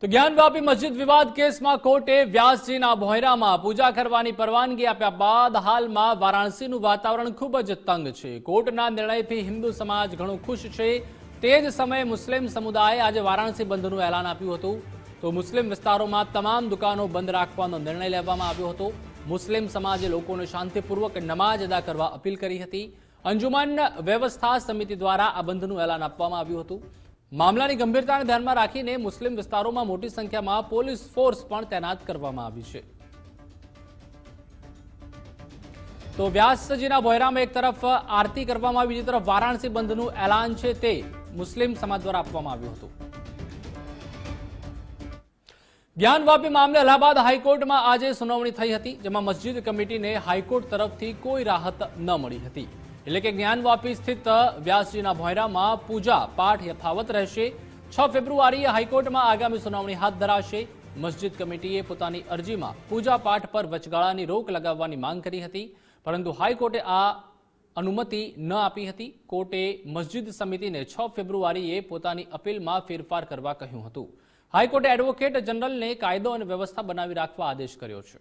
તો જ્ઞાનવાપી મસ્જિદ વિવાદ કેસમાં કોર્ટે વ્યાસજીના ભોંયરામાં પૂજા કરવાની પરવાનગી આપ્યા બાદ હાલમાં વારાણસીનું વાતાવરણ ખૂબ જ તંગ છે। કોર્ટના નિર્ણયથી હિન્દુ સમાજ ઘણો ખુશ છે। તે જ સમયે મુસ્લિમ સમુદાયે આજે વારાણસી બંધનું એલાન આપ્યું હતું। તો મુસ્લિમ વિસ્તારોમાં તમામ દુકાનો બંધ રાખવાનો નિર્ણય લેવામાં આવ્યો હતો। મુસ્લિમ સમાજે લોકોને શાંતિપૂર્વક નમાઝ અદા કરવા અપીલ કરી હતી। અંજુમન વ્યવસ્થા સમિતિ દ્વારા આ બંધનું એલાન આપવામાં આવ્યું હતું। મામલાની ગંભીરતાને ધ્યાનમાં રાખીને મુસ્લિમ વિસ્તારોમાં મોટી સંખ્યામાં પોલીસ ફોર્સ પણ તૈનાત કરવામાં આવી છે। તો વ્યાસજીના ભોંયરામાં એક તરફ આરતી કરવામાં આવી, બીજી તરફ વારાણસી બંધનું એલાન છે તે મુસ્લિમ સમાજ દ્વારા આપવામાં આવ્યું હતું। જ્ઞાનવાપી મામલે અલ્હાબાદ હાઈકોર્ટમાં આજે સુનાવણી થઈ હતી, જેમાં મસ્જિદ કમિટીને હાઈકોર્ટ તરફથી કોઈ રાહત ન મળી હતી। એટલે કે જ્ઞાનવાપી સ્થિત વ્યાસજીના ભોંયરામાં પૂજા પાઠ યથાવત રહેશે। 6 ફેબ્રુઆરીએ હાઈકોર્ટમાં આગામી સુનાવણી હાથ ધરાશે। મસ્જિદ કમિટીએ પોતાની અરજીમાં પૂજા પાઠ પર વચગાળાની રોક લગાવવાની માંગ કરી હતી, પરંતુ હાઈકોર્ટે આ અનુમતિ ન આપી હતી। કોર્ટે મસ્જિદ સમિતિને 6 ફેબ્રુઆરીએ પોતાની અપીલમાં ફેરફાર કરવા કહ્યું હતું। હાઈકોર્ટે એડવોકેટ જનરલને કાયદો અને વ્યવસ્થા બનાવી રાખવા આદેશ કર્યો છે।